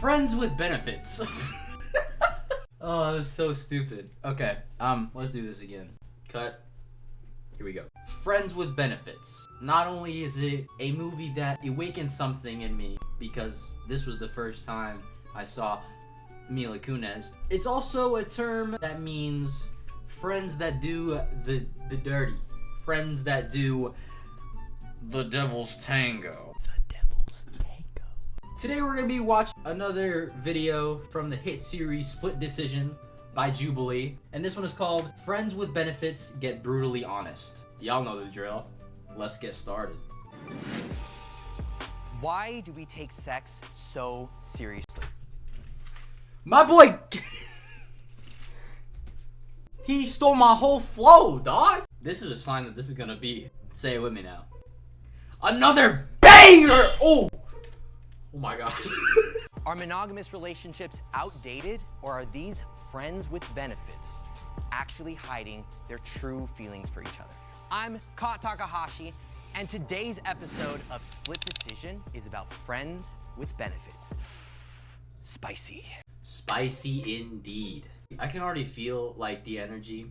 Friends with benefits. Oh, that was so stupid. Okay, let's do this again. Cut. Here we go. Friends with benefits. Not only is it a movie that awakens something in me, because this was the first time I saw Mila Kunis, it's also a term that means friends that do the dirty. Friends that do the devil's tango. The devil's tango. Today we're gonna be watching another video from the hit series Split Decision by Jubilee, and this one is called Friends with Benefits Get Brutally Honest. Y'all know the drill. Let's get started. Why do we take sex so seriously? My boy, he stole my whole flow, dog. This is a sign that this is gonna be, say it with me now, another banger. Oh my gosh. Are monogamous relationships outdated, or are these friends with benefits actually hiding their true feelings for each other? I'm Kat Takahashi, and today's episode of Split Decision is about friends with benefits. Spicy. Spicy indeed. I can already feel like the energy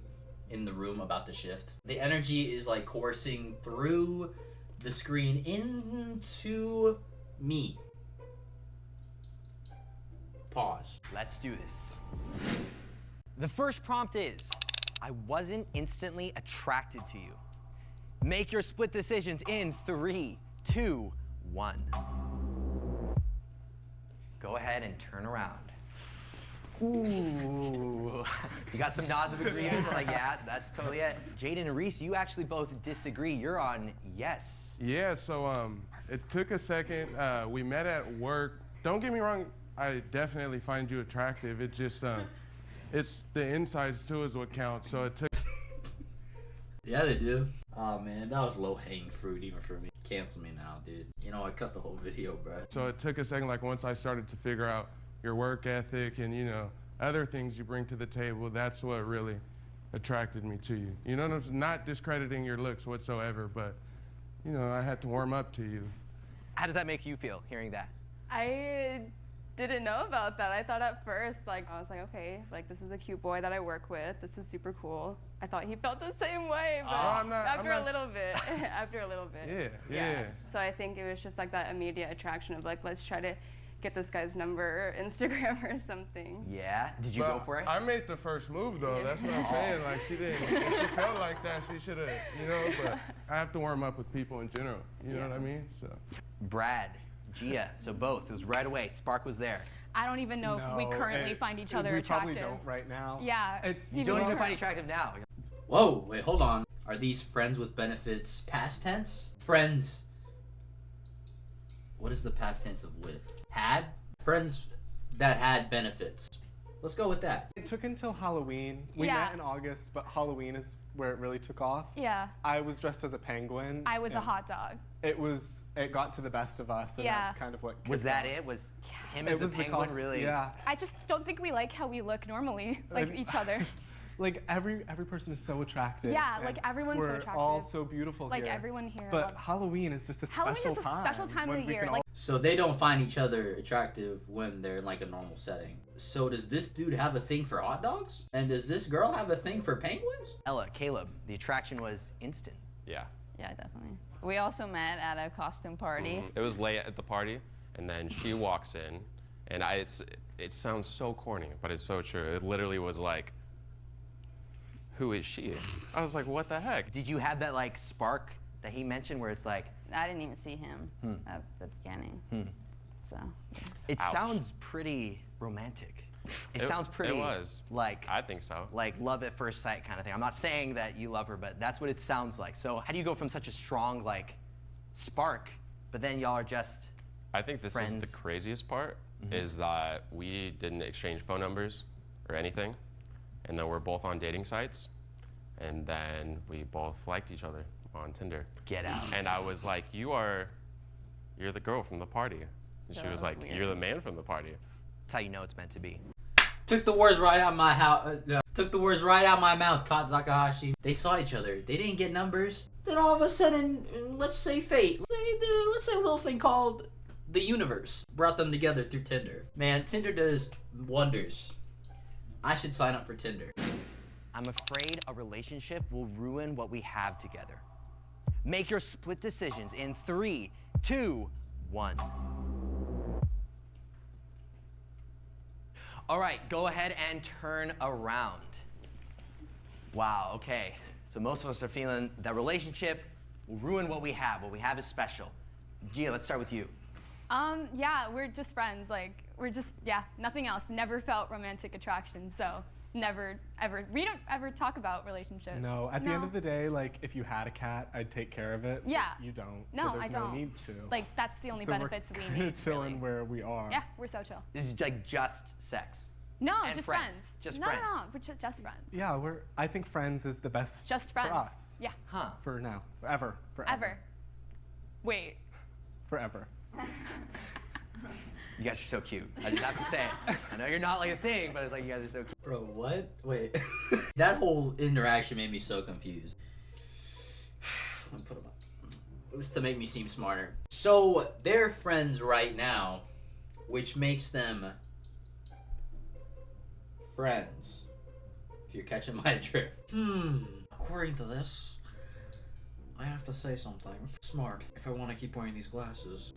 in the room about to shift. The energy is like coursing through the screen into me. Pause. Let's do this. The first prompt is, I wasn't instantly attracted to you. Make your split decisions in 3, 2, 1. Go ahead and turn around. Ooh. You got some nods of agreement? Like, yeah, that's totally it. Jaden and Reese, you actually both disagree. You're on yes. Yeah, so it took a second. We met at work. Don't get me wrong, I definitely find you attractive. It just, it's the insides too is what counts. So it took. Yeah, they do. Oh man, that was low-hanging fruit even for me. Cancel me now, dude. You know, I cut the whole video, bro. So it took a second, like once I started to figure out your work ethic and, you know, other things you bring to the table, that's what really attracted me to you. You know, not discrediting your looks whatsoever, but, you know, I had to warm up to you. How does that make you feel, hearing that? I didn't know about that. I thought at first, like, I was like, okay, like, this is a cute boy that I work with. This is super cool. I thought he felt the same way, but after a little bit. Yeah. So I think it was just like that immediate attraction of like, let's try to get this guy's number or Instagram or something. Yeah? Did you go for it? I made the first move, though. That's what I'm saying. Like, she didn't. If she felt like that, she should have, you know, but I have to warm up with people in general. You know what I mean? So. Brad, Gia, so both. It was right away. Spark was there. I don't even know if we currently find each other attractive. We probably don't right now. Yeah. You don't even find attractive now. Whoa, wait, hold on. Are these friends with benefits past tense? Friends. What is the past tense of with? Had? Friends that had benefits. Let's go with that. It took until Halloween. We met in August, but Halloween is where it really took off. Yeah. I was dressed as a penguin. I was a hot dog. It got to the best of us, and that's kind of what was that off. It? Was him as the penguin really? Yeah. I just don't think we like how we look normally, like each other. Like every person is so attractive. Yeah, like everyone's so attractive. We're all so beautiful like here. Like everyone here. But Halloween is just a special time. Special time of the year. Like, so they don't find each other attractive when they're in like a normal setting. So does this dude have a thing for hot dogs? And does this girl have a thing for penguins? Ella, Caleb, the attraction was instant. Yeah. Yeah, definitely. We also met at a costume party. Mm-hmm. It was late at the party, and then she walks in, and it sounds so corny, but it's so true. It literally was like, who is she? I was like, what the heck? Did you have that like spark that he mentioned where it's like? I didn't even see him at the beginning. So. It sounds pretty romantic. It sounds pretty. It was. Like. I think so. Like love at first sight kind of thing. I'm not saying that you love her, but that's what it sounds like. So how do you go from such a strong like spark, but then y'all are just I think this friends? Is the craziest part, is that we didn't exchange phone numbers or anything. And then we're both on dating sites, and then we both liked each other on Tinder. Get out. And I was like, you're the girl from the party. And she was like, you're the man from the party. That's how you know it's meant to be. Took the words right out my Took the words right out my mouth, Kat Takahashi. They saw each other. They didn't get numbers. Then all of a sudden, let's say fate. Let's say a little thing called The universe brought them together through Tinder. Man, Tinder does wonders. I should sign up for Tinder. I'm afraid a relationship will ruin what we have together. Make your split decisions in 3, 2, 1. All right, go ahead and turn around. Wow, okay. So most of us are feeling that relationship will ruin what we have. What we have is special. Gia, let's start with you. Yeah, we're just friends. Like, nothing else. Never felt romantic attraction, so never, ever. We don't ever talk about relationships. No, at the end of the day, like, if you had a cat, I'd take care of it. Yeah. But you don't. No, so there's I don't. no need to. Like, that's the only benefits we need. We're chilling where we are. Yeah, we're so chill. This is like just sex. No, And just friends. Just friends. No, we're just friends. Yeah, I think friends is the best Just friends. for us. Yeah. Huh. For now. Forever. Ever. Wait. Forever. You guys are so cute. I just have to say it. I know you're not like a thing, but it's like you guys are so cute. Bro, what? Wait. That whole interaction made me so confused. Let me put them up. Just to make me seem smarter. So, they're friends right now, which makes them friends. If you're catching my drift. According to this, I have to say something smart if I want to keep wearing these glasses.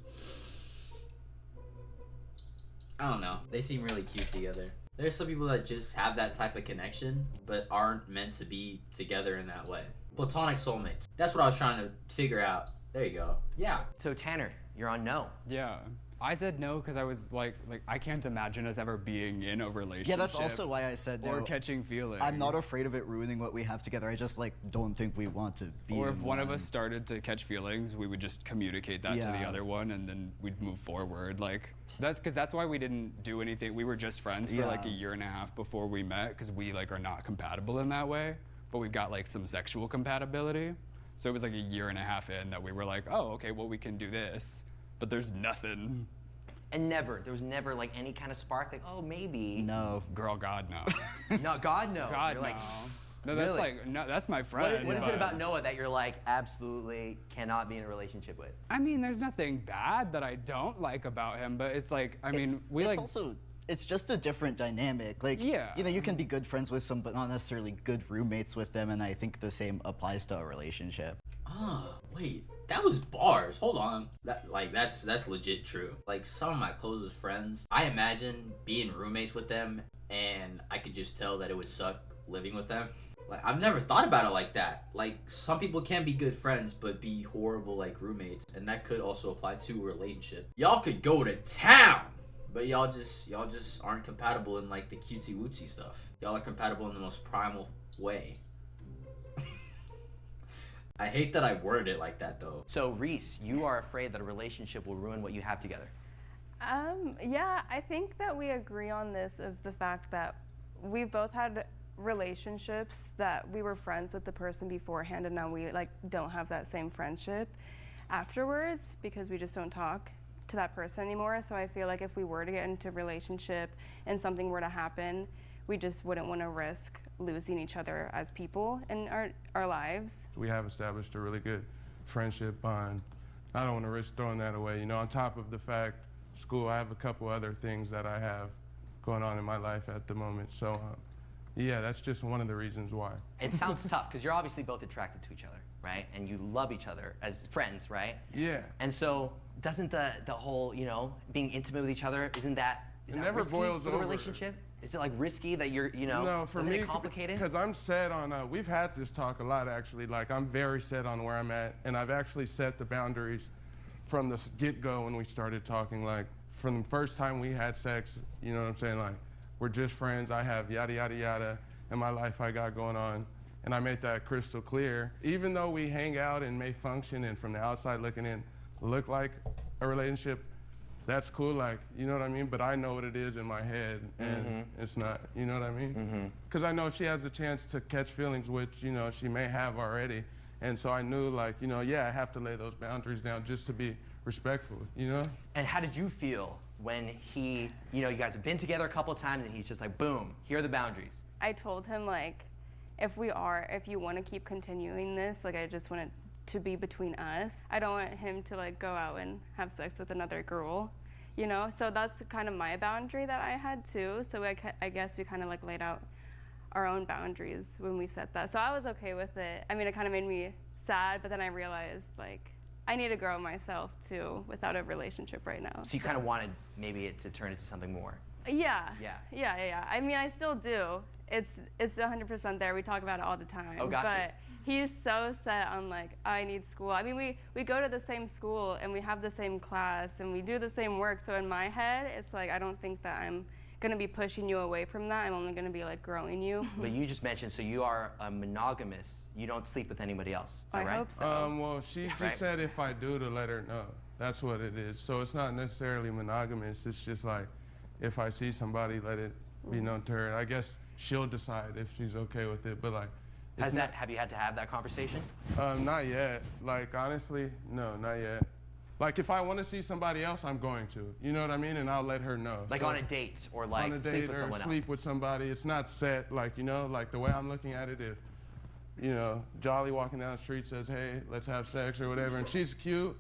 I don't know. They seem really cute together. There's some people that just have that type of connection, but aren't meant to be together in that way. Platonic soulmates. That's what I was trying to figure out. There you go. Yeah. So Tanner, you're on no. Yeah. I said no because I was like I can't imagine us ever being in a relationship. Yeah, that's also why I said no. Or catching feelings. I'm not afraid of it ruining what we have together. I just don't think we want to be. Or if one of us started to catch feelings, we would just communicate that to the other one, and then we'd move forward. Like that's why we didn't do anything. We were just friends for like a year and a half before we met, because we are not compatible in that way. But we've got like some sexual compatibility. So it was like a year and a half in that we were like, oh, okay, well we can do this. But there's nothing. And there was never like any kind of spark, like, oh, maybe. No. Girl, God, no. No, God, no. God, You're like, no. That's really? no, that's my friend. What is it about Noah that you're like, absolutely cannot be in a relationship with? I mean, there's nothing bad that I don't like about him, but it's like, I mean, it's just a different dynamic. Like, you can be good friends with some, but not necessarily good roommates with them, and I think the same applies to a relationship. Oh, wait. That was bars. Hold on. That's legit true. Like, some of my closest friends, I imagine being roommates with them, and I could just tell that it would suck living with them. Like, I've never thought about it like that. Like, some people can be good friends, but be horrible, like, roommates, and that could also apply to a relationship. Y'all could go to town, but y'all just aren't compatible in, like, the cutesy-wootsy stuff. Y'all are compatible in the most primal way. I hate that I worded it like that, though. So, Reese, you are afraid that a relationship will ruin what you have together. Yeah, I think that we agree on this, of the fact that we've both had relationships that we were friends with the person beforehand, and now we don't have that same friendship afterwards because we just don't talk to that person anymore. So I feel like if we were to get into a relationship and something were to happen, we just wouldn't want to risk losing each other as people in our lives. We have established a really good friendship bond. I don't want to risk throwing that away. You know, on top of the fact, school, I have a couple other things that I have going on in my life at the moment. So, yeah, that's just one of the reasons why. It sounds tough, because you're obviously both attracted to each other, right? And you love each other as friends, right? Yeah. And so, doesn't the whole, being intimate with each other, isn't that risky boils for a relationship? Is it risky that you're, No, for me, it complicated? Because I'm set on, we've had this talk a lot actually, like I'm very set on where I'm at, and I've actually set the boundaries from the get-go when we started talking, like from the first time we had sex, you know what I'm saying, like we're just friends, I have yada yada yada in my life I got going on, and I made that crystal clear. Even though we hang out and may function and from the outside looking in look like a relationship, that's cool, like, you know what I mean? But I know what it is in my head, and it's not, you know what I mean? Because I know she has a chance to catch feelings, which, she may have already. And so I knew, like, I have to lay those boundaries down just to be respectful, And how did you feel when he, you guys have been together a couple of times and he's just like, boom, here are the boundaries? I told him, if you want to keep continuing this, I just want to to be between us. I don't want him to like go out and have sex with another girl, you know? So that's kind of my boundary that I had too. So I guess we kind of like laid out our own boundaries when we set that. So I was okay with it. I mean, it kind of made me sad, but then I realized like I need to grow myself too without a relationship right now. So you kind of wanted maybe it to turn into something more. Yeah. I mean, I still do. It's 100% there. We talk about it all the time. Oh, gotcha. But he's so set on like, I need school. I mean, we go to the same school and we have the same class and we do the same work. So in my head, it's like, I don't think that I'm gonna be pushing you away from that. I'm only gonna be like growing you. But you just mentioned, so you are a monogamous. You don't sleep with anybody else. Is that right? I hope so. Well, she just said if I do to let her know. That's what it is. So it's not necessarily monogamous. It's just like, if I see somebody, let it be known to her. I guess she'll decide if she's okay with it. But like, have you had to have that conversation? Not yet. Like honestly, no, not yet. Like if I want to see somebody else, I'm going to. You know what I mean? And I'll let her know. Like so, on a date or like on a sleep date with or someone sleep else. with somebody. It's not set. Like you know, like the way I'm looking at it, if you know, Jolly walking down the street says, "Hey, let's have sex" or whatever, and she's cute,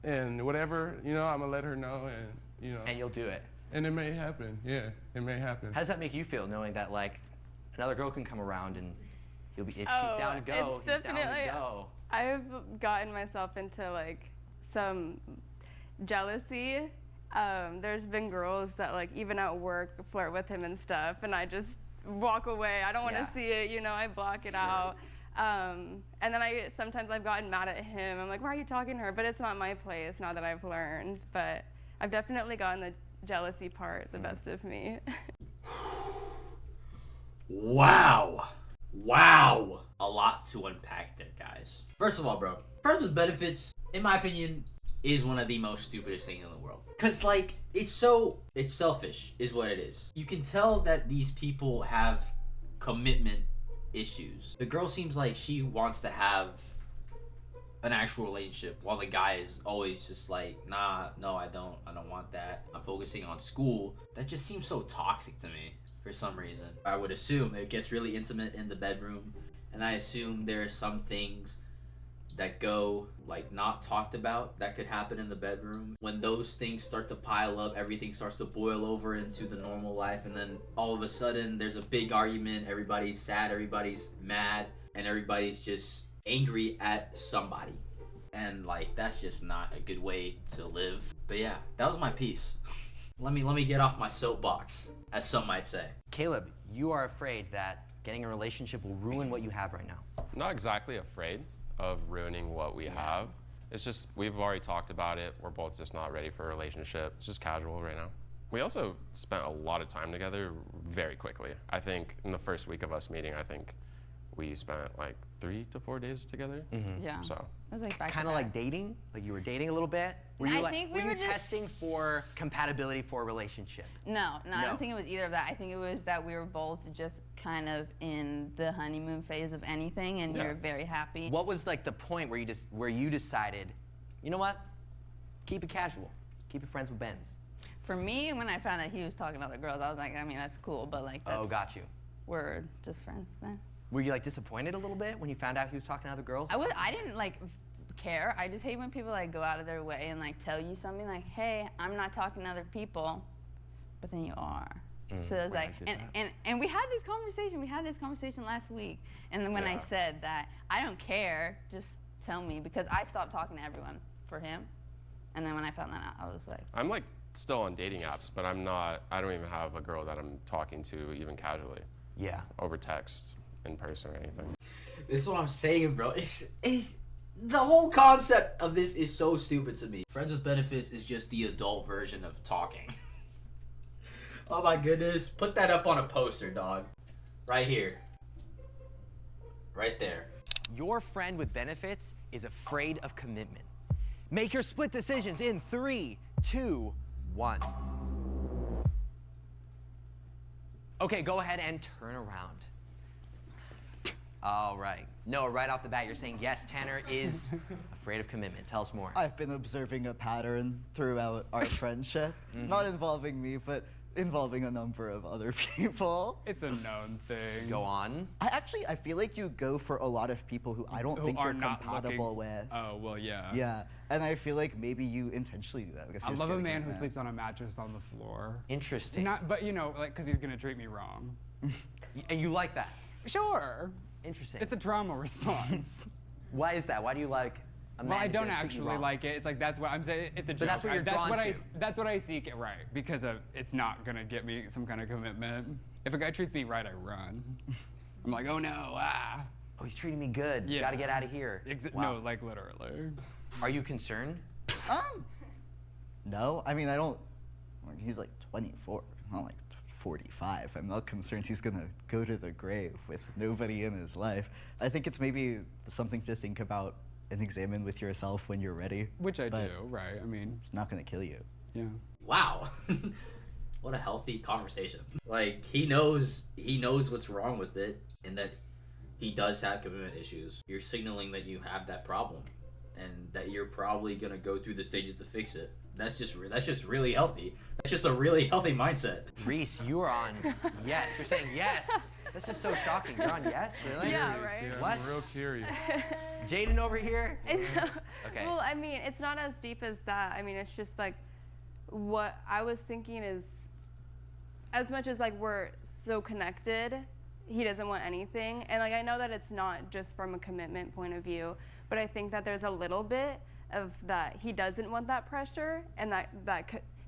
and whatever, you know, I'm gonna let her know, and you know. And you'll do it. And it may happen. Yeah, it may happen. How does that make you feel, knowing that like another girl can come around and you'll be if she's down to go, he's down to go. I've gotten myself into like some jealousy. There's been girls that like even at work flirt with him and stuff, and I just walk away. I don't want to see it, you know. I block it out. And then sometimes I've gotten mad at him. I'm like, why are you talking to her? But it's not my place now that I've learned. But I've definitely gotten the jealousy part the best of me. Wow. A lot to unpack there, guys. First of all, bro, friends with benefits, in my opinion, is one of the most stupidest things in the world. Cause like, it's selfish is what it is. You can tell that these people have commitment issues. The girl seems like she wants to have an actual relationship, while the guy is always just like, nah, no, I don't want that. I'm focusing on school. That just seems so toxic to me for some reason. I would assume it gets really intimate in the bedroom, and I assume there are some things that go like not talked about that could happen in the bedroom. When those things start to pile up, everything starts to boil over into the normal life, and then all of a sudden there's a big argument, everybody's sad, everybody's mad, and everybody's just angry at somebody. And like, that's just not a good way to live. But yeah, that was my piece. let me get off my soapbox, as some might say. Caleb, you are afraid that getting a relationship will ruin what you have right now. Not exactly afraid of ruining what we have. It's just, we've already talked about it. We're both just not ready for a relationship. It's just casual right now. We also spent a lot of time together very quickly. I think in the first week of us meeting, I think we spent like 3 to 4 days together. Yeah. So it was like kind of like dating, like you were dating a little bit. Were you testing for compatibility for a relationship? No, I don't think it was either of that. I think it was that we were both just kind of in the honeymoon phase of anything, and you're very happy. What was like the point where you decided, you know what, keep it casual, keep it friends with Benz? For me, when I found out he was talking to other girls, I was like, I mean, that's cool, but like, that's, got you. We're just friends then. Were you like disappointed a little bit when you found out he was talking to other girls? I didn't like care. I just hate when people like go out of their way and like tell you something like, hey, I'm not talking to other people, but then you are. So it's like, and we had this conversation last week, and then when I said that I don't care, just tell me, because I stopped talking to everyone for him, and then when I found that out, I was like, I'm like still on dating apps, but I don't even have a girl that I'm talking to even casually. Yeah. Over text, in person, or anything. This is what I'm saying, bro. It's the whole concept of this is so stupid to me. Friends with benefits is just the adult version of talking. Oh my goodness. Put that up on a poster, dog. Right here. Right there. Your friend with benefits is afraid of commitment. Make your split decisions in 3, 2, 1. Okay, go ahead and turn around. All right. Noah, right off the bat, you're saying yes, Tanner is afraid of commitment. Tell us more. I've been observing a pattern throughout our friendship, not involving me, but involving a number of other people. It's a known thing. Go on. I feel like you go for a lot of people who I don't think you're compatible with. Oh, well, yeah. Yeah, and I feel like maybe you intentionally do that. Because I love a man who sleeps on a mattress on the floor. Interesting. But you know, like, because he's gonna treat me wrong. And you like that? Sure. Interesting. It's a trauma response. Why is that? Why do you like a man? Well, I don't actually like it. It's like that's what I'm saying. It's a joke. But that's what you're drawn to. That's what I seek. Right, because it's not gonna get me some kind of commitment. If a guy treats me right, I run. I'm like, oh no, ah. Oh, he's treating me good. Yeah. Gotta get out of here. Wow. No, like literally. Are you concerned? No, I mean I don't. He's like 24, not like 45. I'm not concerned he's gonna go to the grave with nobody in his life. I think it's maybe something to think about and examine with yourself when you're ready. Which I do, right? I mean, it's not gonna kill you. Yeah. Wow. What a healthy conversation. Like he knows what's wrong with it and that he does have commitment issues. You're signaling that you have that problem and that you're probably gonna go through the stages to fix it. That's just really healthy. That's just a really healthy mindset. Reese, you are on yes. You're saying yes. This is so shocking. You're on yes, really? Yeah, right. Yeah, What? I'm real curious. Jaden over here. Okay. Well, I mean, it's not as deep as that. I mean, it's just like what I was thinking is, as much as like we're so connected, he doesn't want anything, and like I know that it's not just from a commitment point of view, but I think that there's a little bit of that he doesn't want that pressure, and that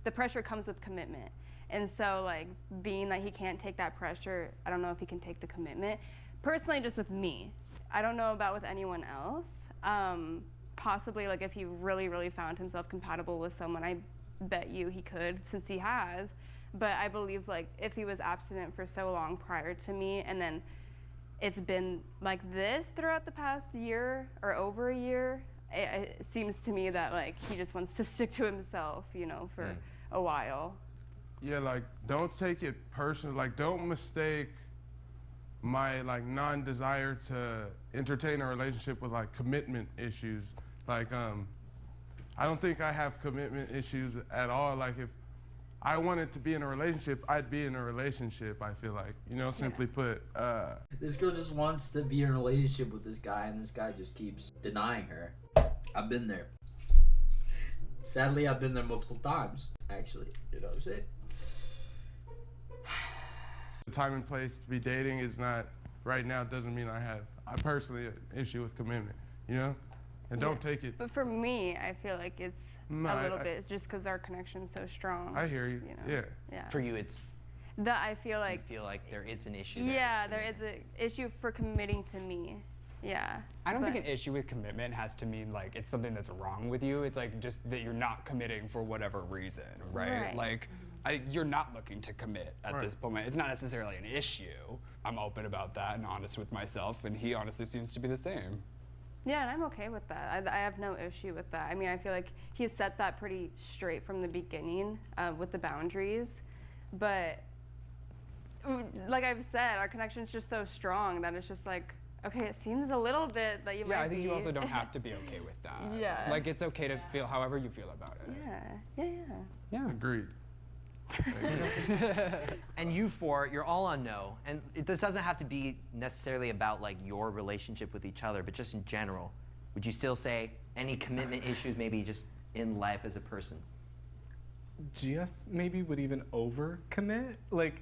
the pressure comes with commitment. And so like being that he can't take that pressure, I don't know if he can take the commitment. Personally, just with me, I don't know about with anyone else. Possibly like if he really, really found himself compatible with someone, I bet you he could, since he has. But I believe like if he was abstinent for so long prior to me, and then it's been like this throughout the past year or over a year, it seems to me that like he just wants to stick to himself, you know, for a while. Yeah, like don't take it personal. Like don't mistake my like non-desire to entertain a relationship with like commitment issues. Like I don't think I have commitment issues at all. Like if I wanted to be in a relationship, I'd be in a relationship, I feel like. You know, simply put. This girl just wants to be in a relationship with this guy, and this guy just keeps denying her. I've been there. Sadly, I've been there multiple times, actually. You know what I'm saying? The time and place to be dating is not, right now, doesn't mean I personally an issue with commitment, you know? And don't take it. But for me, I feel like it's a little bit just because our connection's so strong. I hear you. Know? Yeah. For you, it's. That I feel like. You feel like there is an issue there. Yeah, there is an issue for committing to me. Yeah. I don't think an issue with commitment has to mean like it's something that's wrong with you. It's like just that you're not committing for whatever reason, right? Like you're not looking to commit at this moment. It's not necessarily an issue. I'm open about that and honest with myself, and he honestly seems to be the same. Yeah, and I'm okay with that. I have no issue with that. I mean, I feel like he set that pretty straight from the beginning with the boundaries. But like I've said, our connection's just so strong that it's just like, okay, it seems a little bit that you might be. Yeah, I think you also don't have to be okay with that. Yeah. Like it's okay to feel however you feel about it. Yeah. Agreed. And you four, you're all on no. And this doesn't have to be necessarily about like your relationship with each other, but just in general. Would you still say any commitment issues maybe just in life as a person? GS maybe would even overcommit. Like,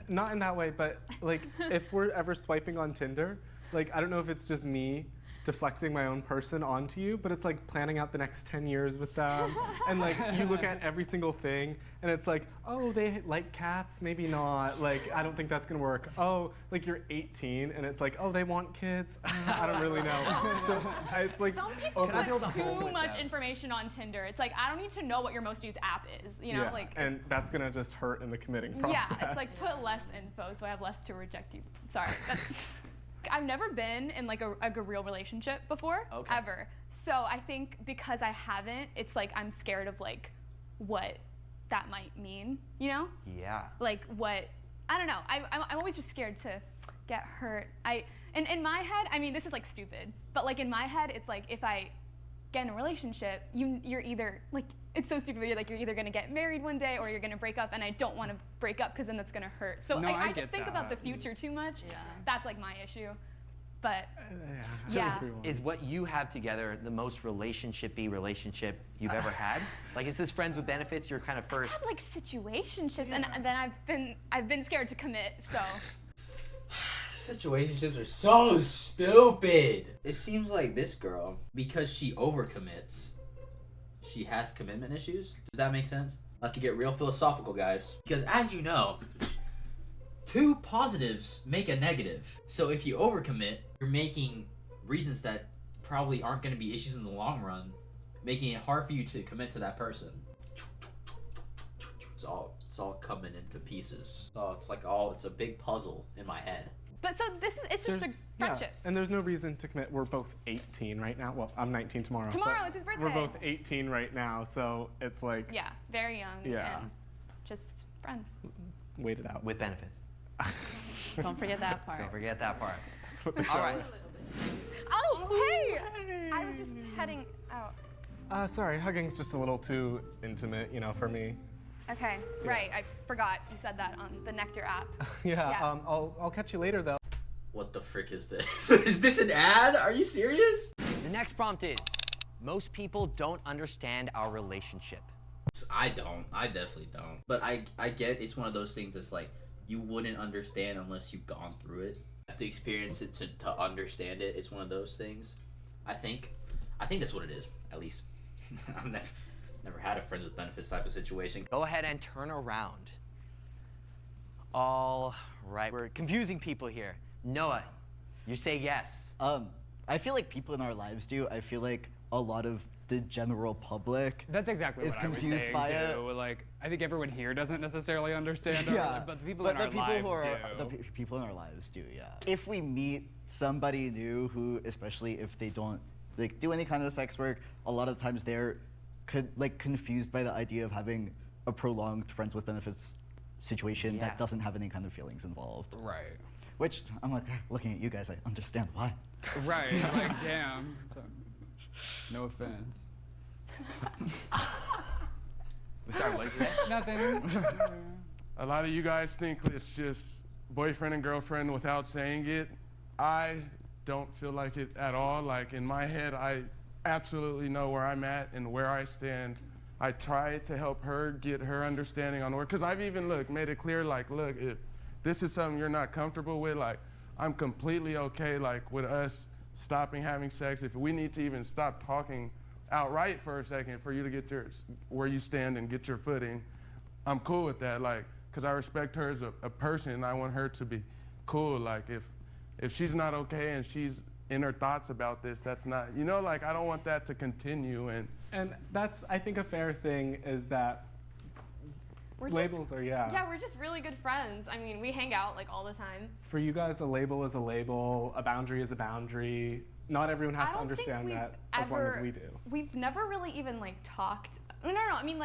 not in that way, but like if we're ever swiping on Tinder, like I don't know if it's just me deflecting my own person onto you, but it's like planning out the next 10 years with them. And like you look at every single thing and it's like, oh, they like cats, maybe not. Like, I don't think that's gonna work. Oh, like you're 18 and it's like, oh, they want kids. I don't really know. So it's like, some people put too much information on Tinder. It's like, I don't need to know what your most used app is, you know? Like, and that's gonna just hurt in the committing process. Yeah, it's like put less info so I have less to reject you. Sorry. I've never been in like a real relationship before, ever. So I think because I haven't, it's like I'm scared of like what that might mean, you know? Yeah. Like what, I don't know. I'm always just scared to get hurt. And in my head, I mean, this is like stupid, but like in my head, it's like if I get in a relationship, you're either like, it's so stupid. You're like, you're either gonna get married one day or you're gonna break up, and I don't want to break up because then that's gonna hurt. So No, I get just think that. about the future too much. Yeah. That's like my issue. But Yeah. Is what you have together the most relationship-y relationship you've ever had? Like, is this friends with benefits your kind of I've first? had like situationships, and then I've been scared to commit. So Situationships are so stupid. It seems like this girl, because she overcommits, she has commitment issues. Does that make sense? Not to get real philosophical, guys. Because as you know, 2 positives make a negative. So if you overcommit, you're making reasons that probably aren't going to be issues in the long run, making it hard for you to commit to that person. It's all coming into pieces. So it's a big puzzle in my head. But so it's just a friendship. And there's no reason to commit. We're both 18 right now. Well, I'm 19 tomorrow. Tomorrow is his birthday. We're both 18 right now, so it's like Yeah, very young. Yeah. And just friends. wait it out. With benefits. Don't forget that part. Don't forget that part. That's what the show All right. is. Oh, hey! I was just heading out. Sorry, hugging's just a little too intimate, for me. Okay, right. I forgot you said that on the Nectar app. Yeah. I'll catch you later though. What the frick is this? Is this an ad? Are you serious? The next prompt is, most people don't understand our relationship. I don't. I definitely don't. But I get it's one of those things that's like, you wouldn't understand unless you've gone through it. You have to experience it to understand it. It's one of those things. I think that's what it is, at least. I've never had a friends with benefits type of situation. Go ahead and turn around. All right, we're confusing people here. Noah, you say yes. I feel like people in our lives do. I feel like a lot of the general public That's exactly is what I was confused saying by too. it. Like, I think everyone here doesn't necessarily understand our but the people in our lives do. The people in our lives do, yeah. If we meet somebody new who, especially if they don't do any kind of sex work, a lot of times they're confused by the idea of having a prolonged friends with benefits situation that doesn't have any kind of feelings involved. Right. Which I'm like, looking at you guys, I understand why. Right. Like, damn. So, no offense. Sorry, what did you say? Nothing. A lot of you guys think it's just boyfriend and girlfriend without saying it. I don't feel like it at all. Like, in my head, I absolutely know where I'm at and where I stand. I try to help her get her understanding on work, because I've even made it clear, look, if this is something you're not comfortable with, I'm completely okay with us stopping having sex. If we need to even stop talking outright for a second for you to get where you stand and get your footing, I'm cool with that, because I respect her as a person and I want her to be cool. If she's not okay and she's in her thoughts about this, that's not, I don't want that to continue. And that's, I think, a fair thing is that labels are, Yeah, we're just really good friends. I mean, we hang out all the time. For you guys, a label is a label, a boundary is a boundary. Not everyone has to understand that as long as we do. We've never really even talked. No. I mean,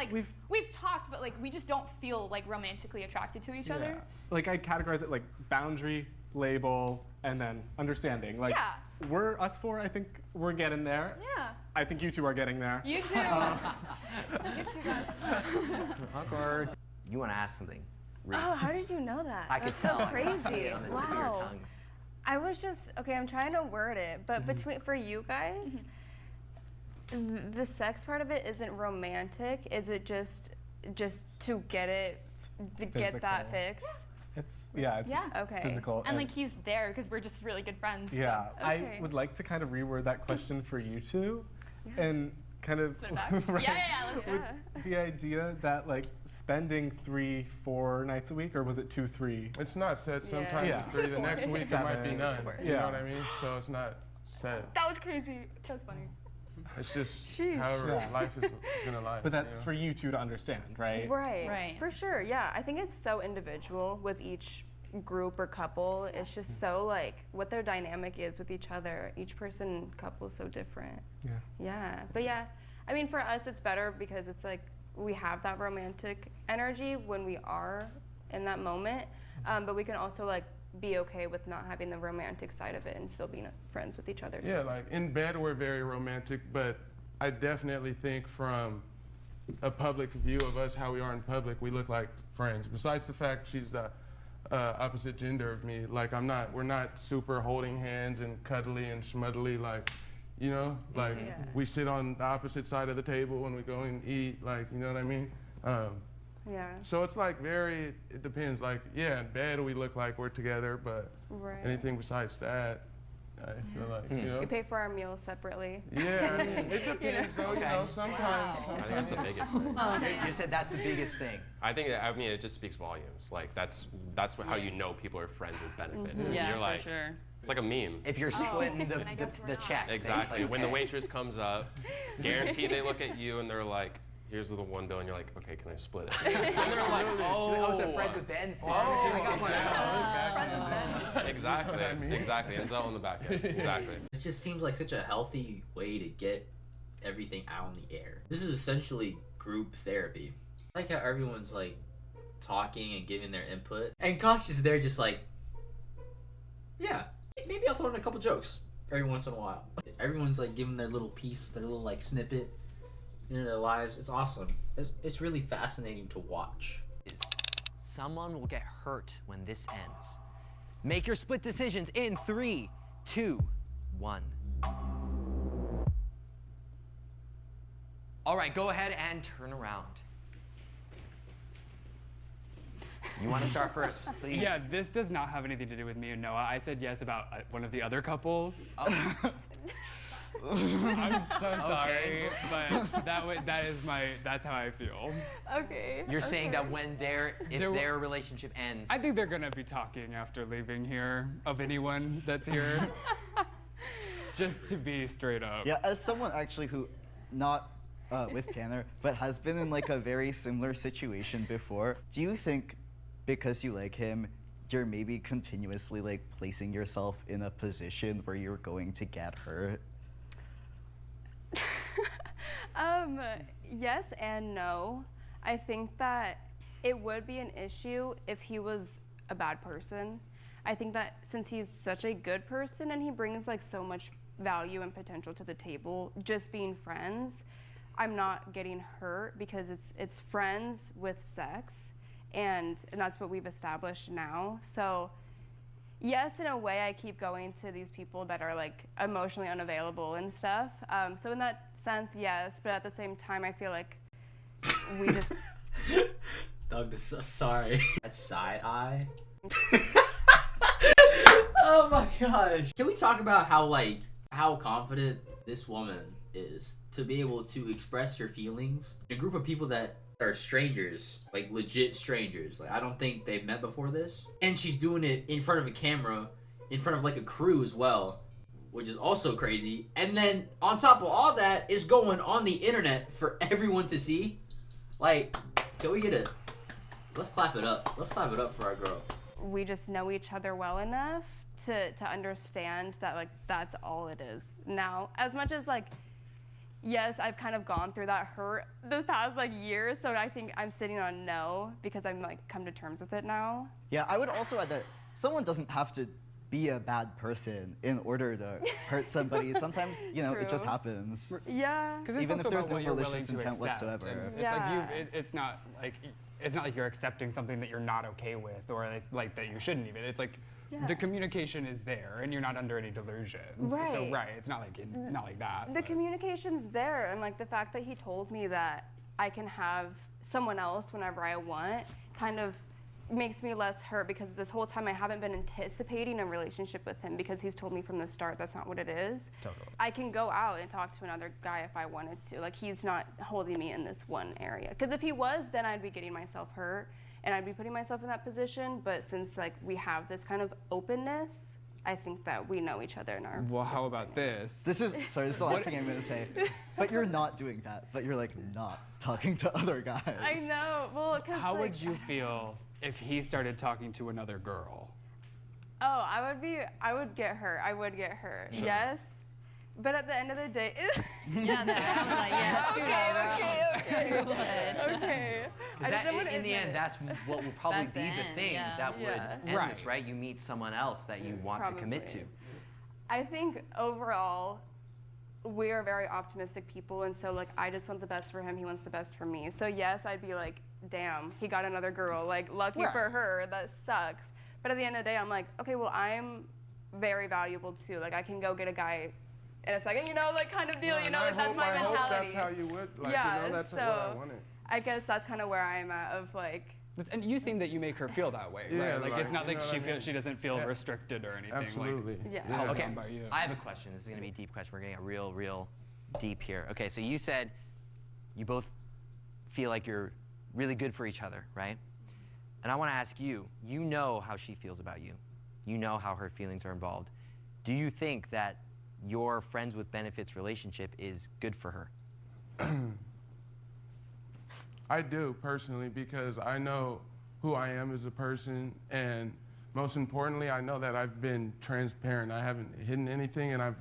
we've talked, but we just don't feel romantically attracted to each other. I'd categorize it boundary, label, and then understanding. We're us four. I think we're getting there. Yeah. I think you two are getting there. You too. It's you guys. Awkward. You want to ask something, Reese? Oh, how did you know that? I could That's tell. so I could see crazy. it on the tip of your Wow. tongue. I was just I'm trying to word it, but for you guys, the sex part of it isn't romantic. Is it just to get that fixed? It's Okay. physical. And he's there because we're just really good friends. Yeah, So. I would like to kind of reword that question for you two, and kind of Spin it back. right, Let's with the idea that spending 3-4 nights a week, or was it 2-3? It's not set. Sometimes it's 3. The next week it might be none. You know what I mean? So it's not set. That was crazy. That's funny. It's just however life is gonna lie. But that's for you two to understand, right? Right. For sure. Yeah. I think it's so individual with each group or couple. It's just so what their dynamic is with each other. Each person, couple is so different. Yeah. Yeah. But yeah, I mean, for us, it's better because it's we have that romantic energy when we are in that moment, but we can also be okay with not having the romantic side of it and still being friends with each other too. Yeah, in bed we're very romantic, but I definitely think from a public view of us, how we are in public, we look like friends. Besides the fact she's the opposite gender of me, like we're not super holding hands and cuddly and schmuddly, like, you know, like we sit on the opposite side of the table when we go and eat, like, you know what I mean? Yeah. So it's like it depends, like, yeah, in bed we look like we're together, but anything besides that, I feel like, you know. We pay for our meals separately. Yeah, I mean, it depends, though, you know, sometimes. I think that's the biggest thing. You said that's the biggest thing. I think it just speaks volumes. Like that's how you know people are friends with benefits. And you're like, for sure. it's like a meme. If you're splitting the check. Exactly. When the waitress comes up, guaranteed they look at you and they're like, here's the one bill, and you're like, okay, can I split it? And they're like, oh, they're friends with Ben. Exactly. Enzel in the back end. Exactly. It just seems like such a healthy way to get everything out in the air. This is essentially group therapy. I like how everyone's like talking and giving their input, and Kosh is there just like, yeah, maybe I'll throw in a couple jokes every once in a while. Everyone's like giving their little piece, their little like snippet in their lives. It's awesome. It's really fascinating to watch. Someone will get hurt when this ends. Make your split decisions in 3, 2, 1. All right, go ahead and turn around. You want to start first, please? Yeah, this does not have anything to do with me and Noah. I said yes about one of the other couples. Oh. I'm so sorry, but that's how I feel. Okay. You're saying that when their relationship ends. I think they're gonna be talking after leaving here of anyone that's here. Just to be straight up. Yeah, as someone actually who, not with Tanner, but has been in like a very similar situation before, do you think because you like him, you're maybe continuously like placing yourself in a position where you're going to get hurt? Yes and no. I think that it would be an issue if he was a bad person. I think that since he's such a good person and he brings like so much value and potential to the table, just being friends, I'm not getting hurt because it's friends with sex, and that's what we've established now. So yes, in a way, I keep going to these people that are like emotionally unavailable and stuff. So in that sense, yes, but at the same time, I feel like we just. Doug, sorry. That side eye. Oh my gosh. Can we talk about how confident this woman is to be able to express her feelings in a group of people that are strangers, like legit strangers. Like I don't think they've met before this. And she's doing it in front of a camera, in front of like a crew as well, which is also crazy. And then on top of all that is going on the internet for everyone to see. Like, can we get let's clap it up. Let's clap it up for our girl. We just know each other well enough to understand that like that's all it is. Now, as much as like, yes, I've kind of gone through that hurt the past like year, so I think I'm sitting on no because I'm like come to terms with it now. Yeah, I would also add that someone doesn't have to be a bad person in order to hurt somebody. Sometimes, you know, it just happens. Yeah. Because it's even also if there's about no what you're malicious willing to intent accept. whatsoever. It's like it's not like you're accepting something that you're not okay with, or like that you shouldn't even. It's like the communication is there, and you're not under any delusions. Right. So it's not like that. The communication's there, and like the fact that he told me that I can have someone else whenever I want kind of makes me less hurt, because this whole time I haven't been anticipating a relationship with him because he's told me from the start that's not what it is. Totally. I can go out and talk to another guy if I wanted to. Like, he's not holding me in this one area. Because if he was, then I'd be getting myself hurt and I'd be putting myself in that position. But since like we have this kind of openness, I think that we know each other in our. Well, how about this? This is the last thing I'm gonna say. But you're not doing that. But you're like not talking to other guys. I know. Well, because how would you feel if he started talking to another girl? Oh, I would get hurt. I would get hurt. Sure. Yes. But at the end of the day, yeah, I was like, yeah, okay. Because in the end, that's what will probably be the thing that would end this, right? You meet someone else that you want to commit to. I think overall, we are very optimistic people, and so like I just want the best for him, he wants the best for me. So yes, I'd be like, damn, he got another girl, like lucky for her, that sucks. But at the end of the day, I'm like, okay, well, I'm very valuable too. Like I can go get a guy in a second, you know, like kind of deal, you know, like that's my mentality. I hope that's how you would, like, yeah, you know, that's so what I wanted. I guess that's kind of where I'm at of like. And you seem that you make her feel that way, right? Like it's not like she doesn't feel restricted or anything. Absolutely. Like, yeah. held Okay. down by you. I have a question. This is gonna be a deep question. We're getting a real deep here. Okay, so you said you both feel like you're really good for each other, right? And I want to ask you. You know how she feels about you. You know how her feelings are involved. Do you think that your friends with benefits relationship is good for her? I do, personally, because I know who I am as a person, and most importantly, I know that I've been transparent. I haven't hidden anything, and I've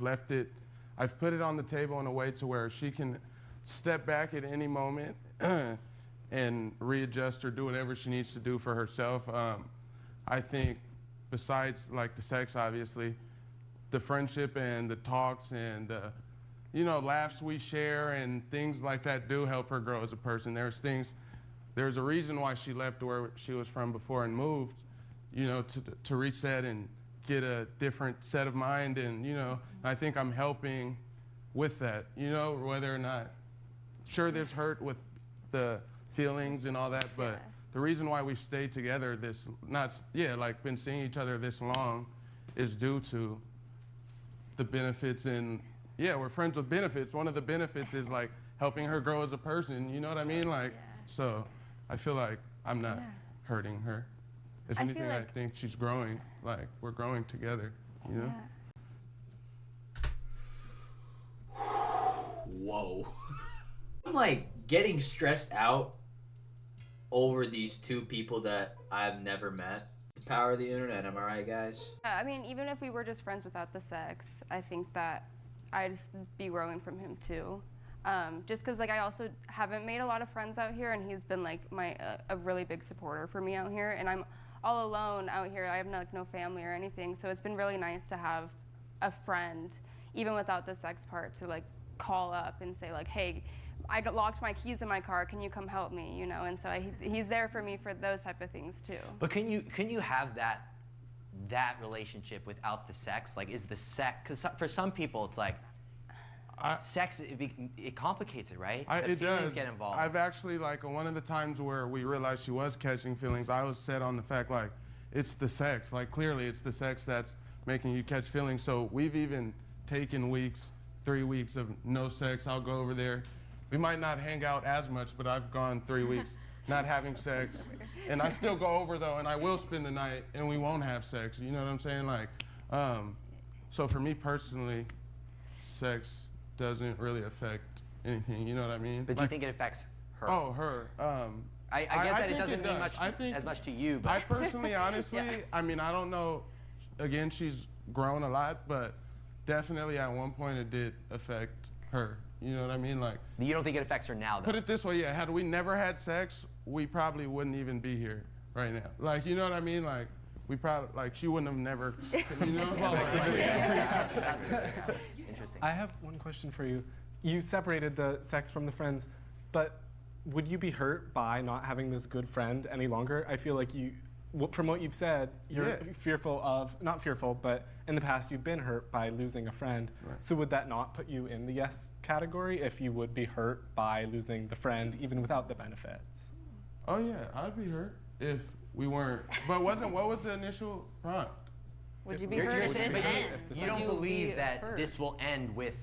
put it on the table in a way to where she can step back at any moment and readjust or do whatever she needs to do for herself. I think besides like the sex, obviously, the friendship and the talks and you know, laughs we share and things like that do help her grow as a person. There's a reason why she left where she was from before and moved, you know, to reset and get a different set of mind. And, you know, I think I'm helping with that, you know, whether or not, sure, there's hurt with the feelings and all that, but the reason why we stayed together been seeing each other this long is due to the benefits. And yeah, we're friends with benefits. One of the benefits is like helping her grow as a person, you know what I mean? Like, so I feel like I'm not hurting her. If anything, I think she's growing, like we're growing together, you know? Whoa. I'm like getting stressed out over these two people that I've never met. The power of the internet, am I right, guys? I mean, even if we were just friends without the sex, I think that I'd just be growing from him too. Just because like I also haven't made a lot of friends out here, and he's been like a really big supporter for me out here, and I'm all alone out here. I have no family or anything, so it's been really nice to have a friend, even without the sex part, to like call up and say like, hey, I locked my keys in my car, can you come help me, you know? And so he's there for me for those type of things too. But can you have that relationship without the sex? Like, is the sex, because for some people it's like, sex, it complicates it, right? The feelings get involved. I've actually, like, one of the times where we realized she was catching feelings, I was set on the fact, like, it's the sex. Like, clearly it's the sex that's making you catch feelings. So we've even taken 3 weeks of no sex. I'll go over there. We might not hang out as much, but I've gone 3 weeks not having sex. And I still go over, though, and I will spend the night, and we won't have sex. You know what I'm saying? Like, so for me personally, sex doesn't really affect anything, you know what I mean? But do you think it affects her? Oh, her. I get that it doesn't mean as much to you, but I personally, honestly, I mean, I don't know. Again, she's grown a lot, but definitely at one point it did affect her. You know what I mean? Like, you don't think it affects her now, though? Put it this way, yeah. Had we never had sex, we probably wouldn't even be here right now. Like, you know what I mean? Like, we probably, like, she wouldn't have never, you know? Interesting. I have one question for you. You separated the sex from the friends, but would you be hurt by not having this good friend any longer? I feel like from what you've said, you're fearful of, not fearful, but in the past you've been hurt by losing a friend. Right. So would that not put you in the yes category if you would be hurt by losing the friend even without the benefits? Oh yeah, I'd be hurt if we weren't. But what was the initial prompt? Would you be hurt if this ends? You don't believe that this will end with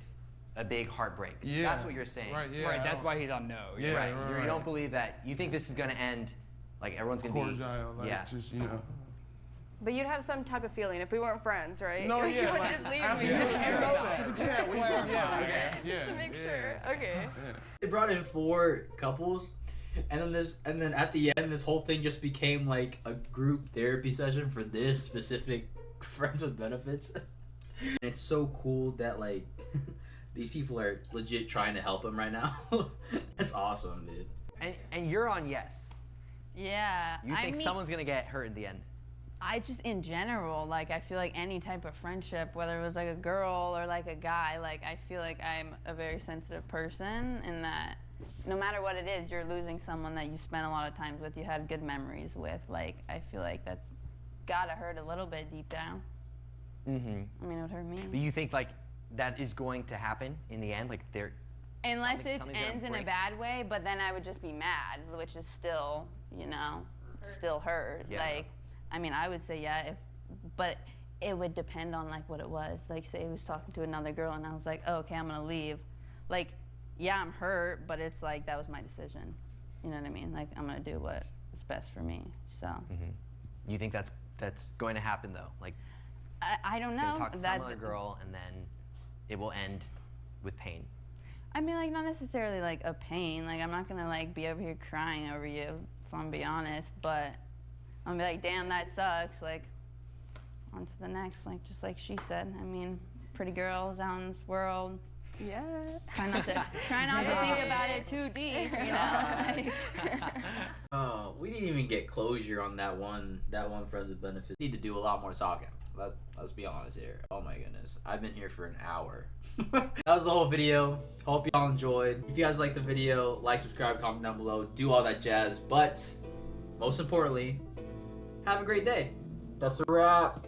a big heartbreak. Yeah. That's what you're saying. Right, yeah. Right, that's why he's on no. Yeah, right. Right. You don't believe that. You think this is going to end, like everyone's going to be. Cordial, like, just, you know. But you'd have some type of feeling if we weren't friends, right? No, you yeah. wouldn't just leave me. Just to clarify. Just to make sure. Okay. They brought in 4 couples, and then at the end, this whole thing just became like a group therapy session for this specific friends with benefits. And it's so cool that like these people are legit trying to help him right now. That's awesome, dude. And you're on yes. Yeah. You think someone's gonna get hurt in the end? I just, in general, like, I feel like any type of friendship, whether it was like a girl or like a guy, like, I feel like I'm a very sensitive person in that no matter what it is, you're losing someone that you spent a lot of time with, you had good memories with. Like, I feel like that's gotta hurt a little bit deep down. Mm-hmm. I mean, it would hurt me. But you think, like, that is going to happen in the end? Like, there. Unless it ends in a bad way, but then I would just be mad, which is still, you know, still hurt. Yeah. Like, I mean, I would say yeah, but it would depend on like what it was. Like, say he was talking to another girl and I was like, oh, okay, I'm gonna leave. Like, yeah, I'm hurt, but it's like that was my decision. You know what I mean? Like, I'm gonna do what is best for me. So. Mm-hmm. You think that's going to happen though? Like, I don't know. You're gonna talk to some other girl and then it will end with pain. I mean, like, not necessarily like a pain. Like, I'm not gonna like be over here crying over you, if I'm being honest, but I'm gonna be like, damn, that sucks. Like, on to the next, like, just like she said. I mean, pretty girls out in this world. Yeah. Try not to think about it too deep, you know? Oh, we didn't even get closure on that one Friends with Benefits. We need to do a lot more talking. Let's be honest here. Oh my goodness. I've been here for an hour. That was the whole video. Hope y'all enjoyed. If you guys liked the video, like, subscribe, comment down below, do all that jazz. But most importantly, have a great day. That's a wrap.